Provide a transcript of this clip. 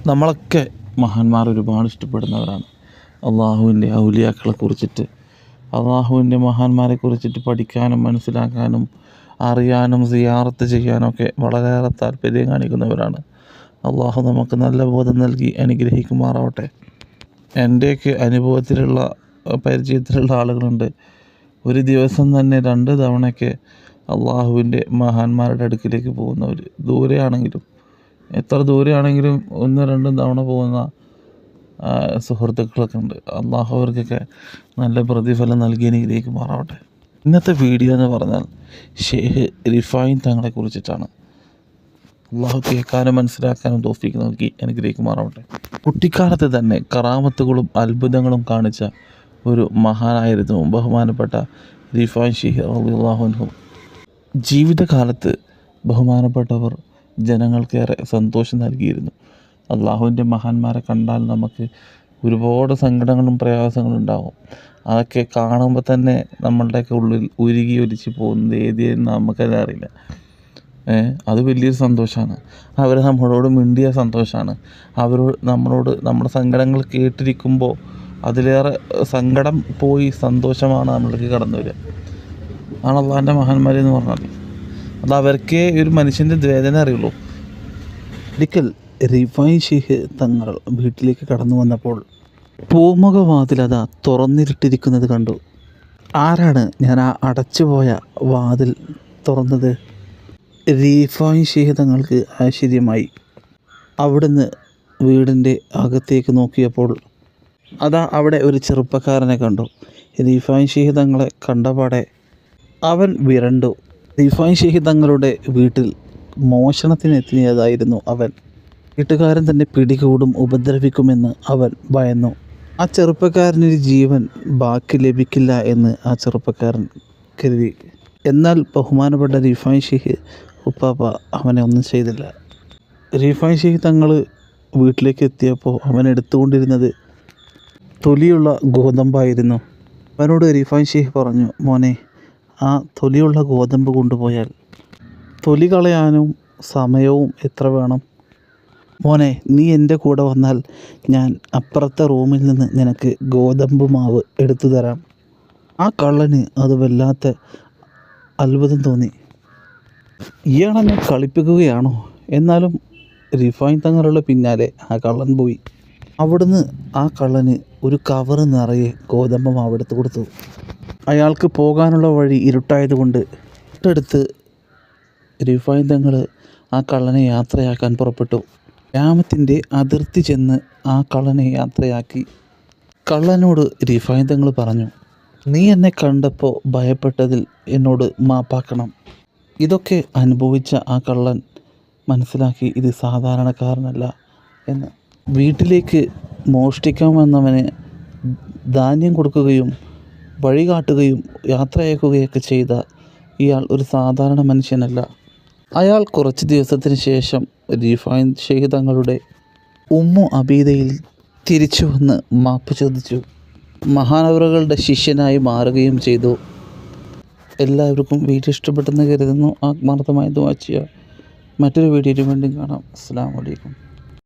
നമ്മളൊക്കെ മഹാന്മാർ ഒരുപാട് ഇഷ്ടപ്പെടുന്നവരാണ്. അള്ളാഹുവിൻ്റെ ഔലിയാക്കളെ കുറിച്ചിട്ട്, അള്ളാഹുവിൻ്റെ മഹാന്മാരെ കുറിച്ചിട്ട് പഠിക്കാനും മനസ്സിലാക്കാനും അറിയാനും സിയാറത്ത് ചെയ്യാനൊക്കെ വളരെയേറെ താല്പര്യം കാണിക്കുന്നവരാണ്. അള്ളാഹു നമുക്ക് നല്ല ബോധം നൽകി അനുഗ്രഹിക്കുമാറാവട്ടെ. എൻ്റെയൊക്കെ അനുഭവത്തിലുള്ള പരിചയത്തിലുള്ള ആളുകളുണ്ട്, ഒരു ദിവസം തന്നെ 2 തവണയൊക്കെ അള്ളാഹുവിൻ്റെ മഹാന്മാരുടെ അടുക്കിലേക്ക് പോകുന്നവർ. ദൂരെയാണെങ്കിലും, എത്ര ദൂരെയാണെങ്കിലും 1-2 തവണ പോകുന്ന സുഹൃത്തുക്കളൊക്കെ ഉണ്ട്. അള്ളാഹു അവർക്കൊക്കെ നല്ല പ്രതിഫലം നൽകി അനുഗ്രഹിക്കുമാറാവട്ടെ. ഇന്നത്തെ വീഡിയോ എന്ന് പറഞ്ഞാൽ ഷെയ്ഖ് റിഫായി തങ്ങളെ കുറിച്ചിട്ടാണ്. അള്ളാഹു കേൾക്കാനും മനസ്സിലാക്കാനും തൗഫീഖ് നൽകി അനുഗ്രഹിക്കുമാറാവട്ടെ. കുട്ടിക്കാലത്ത് തന്നെ കറാമത്തുകളും അത്ഭുതങ്ങളും കാണിച്ച ഒരു മഹാനായിരുന്നു ബഹുമാനപ്പെട്ട റിഫായി ഷെയ്ഖ് റളിയല്ലാഹു അൻഹു. ജീവിതകാലത്ത് ബഹുമാനപ്പെട്ടവർ ജനങ്ങൾക്കേറെ സന്തോഷം നൽകിയിരുന്നു. അള്ളാഹുവിൻ്റെ മഹാന്മാരെ കണ്ടാൽ നമുക്ക് ഒരുപാട് സങ്കടങ്ങളും പ്രയാസങ്ങളും ഉണ്ടാകും. അതൊക്കെ കാണുമ്പോൾ തന്നെ നമ്മളുടെയൊക്കെ ഉള്ളിൽ ഉരുകി ഒലിച്ച് പോകുന്നത് ഏതെന്ന് നമുക്കെല്ലാം അറിയില്ല. അത് വലിയൊരു സന്തോഷമാണ്. അവർ നമ്മളോട് മിണ്ടിയ സന്തോഷമാണ്. നമ്മളോട് നമ്മുടെ സങ്കടങ്ങൾ കേട്ടിരിക്കുമ്പോൾ അതിലേറെ സങ്കടം പോയി സന്തോഷമാണ് നമ്മൾക്ക് കടന്നു വരിക. ആണ് അള്ളാഹിൻ്റെ മഹാന്മാരെന്ന് പറഞ്ഞാൽ. അത് അവർക്കേ ഒരു മനുഷ്യൻ്റെ വേദന അറിയുള്ളൂ. ഒരിക്കൽ റിഫായി ഷെയ്ഖ് തങ്ങൾ വീട്ടിലേക്ക് കടന്നു വന്നപ്പോൾ പൂമുഖവാതിൽ അതാ തുറന്നിട്ടിരിക്കുന്നത് കണ്ടു. ആരാണ് ഞാൻ ആ അടച്ചുപോയ വാതിൽ തുറന്നത്? റിഫായി ഷെയ്ഖ് തങ്ങൾക്ക് ആശ്ചര്യമായി. അവിടുന്ന് വീടിൻ്റെ അകത്തേക്ക് നോക്കിയപ്പോൾ അതാ അവിടെ ഒരു ചെറുപ്പക്കാരനെ കണ്ടു. റിഫായി ഷെയ്ഖ് തങ്ങളെ കണ്ടപാടെ അവൻ വിരണ്ടു. റിഫായി ഷെയ്ഖ് തങ്ങളുടെ വീട്ടിൽ മോഷണത്തിനെത്തിയതായിരുന്നു അവൻ. വീട്ടുകാരൻ തന്നെ പിടികൂടും, ഉപദ്രവിക്കുമെന്ന് അവൻ ഭയന്നു. ആ ചെറുപ്പക്കാരനൊരു ജീവൻ ബാക്കി ലഭിക്കില്ല എന്ന് ആ ചെറുപ്പക്കാരൻ കരുതി. എന്നാൽ ബഹുമാനപ്പെട്ട റിഫായി ഷെയ്ഖ് ഉപ്പാപ്പ അവനെ ഒന്നും ചെയ്തില്ല. റിഫായി ഷെയ്ഖ് തങ്ങൾ വീട്ടിലേക്ക് എത്തിയപ്പോൾ അവൻ എടുത്തുകൊണ്ടിരുന്നത് തൊലിയുള്ള ഗോതമ്പായിരുന്നു. അവനോട് റിഫായി ഷെയ്ഖ് പറഞ്ഞു, മോനെ, ആ തൊലിയുള്ള ഗോതമ്പ് കൊണ്ടുപോയാൽ തൊലി കളയാനും സമയവും എത്ര വേണം? മോനെ, നീ എൻ്റെ കൂടെ വന്നാൽ ഞാൻ അപ്പുറത്തെ റൂമിൽ നിന്ന് നിനക്ക് ഗോതമ്പ് മാവ് എടുത്തു തരാം. ആ കള്ളന് അത് വല്ലാത്ത അത്ഭുതം തോന്നി. ഇയാളെന്നെ കളിപ്പിക്കുകയാണോ? എന്നാലും റിഫായി തങ്ങളുടെ പിന്നാലെ ആ കള്ളൻ പോയി. അവിടുന്ന് ആ കള്ളന് ഒരു കവറ് നിറയെ ഗോതമ്പ് മാവ് എടുത്തു കൊടുത്തു. അയാൾക്ക് പോകാനുള്ള വഴി ഇരുട്ടായതുകൊണ്ട് തൊട്ടടുത്ത് റിഫായി തങ്ങൾ ആ കള്ളനെ യാത്രയാക്കാൻ പുറപ്പെട്ടു. ഗ്രാമത്തിൻ്റെ അതിർത്തി ചെന്ന് ആ കള്ളനെ യാത്രയാക്കി. കള്ളനോട് റിഫായി തങ്ങൾ പറഞ്ഞു, നീ എന്നെ കണ്ടപ്പോൾ ഭയപ്പെട്ടതിൽ എന്നോട് മാപ്പാക്കണം. ഇതൊക്കെ അനുഭവിച്ച ആ കള്ളൻ മനസ്സിലാക്കി ഇത് സാധാരണക്കാരനല്ല എന്ന്. വീട്ടിലേക്ക് മോഷ്ടിക്കാൻ വന്നവന് ധാന്യം കൊടുക്കുകയും വഴി കാട്ടുകയും യാത്രയക്കുകയൊക്കെ ചെയ്ത ഇയാൾ ഒരു സാധാരണ മനുഷ്യനല്ല. അയാൾ കുറച്ച് ദിവസത്തിന് ശേഷം റിഫായി ഷെയ്ഖ് തങ്ങളുടെ ഉമ്മു അബീദയിൽ തിരിച്ചു വന്ന് മാപ്പ് ചോദിച്ചു. മഹാനവറുകളുടെ ശിഷ്യനായി മാറുകയും ചെയ്തു. എല്ലാവർക്കും വീഡിയോ ഇഷ്ടപ്പെട്ടെന്ന് കരുതുന്നു. ആത്മാർത്ഥമായി ദുആ ചെയ്യുക. മറ്റൊരു വീഡിയോയിൽ വീണ്ടും കാണാം. അസ്സലാമു അലൈക്കും.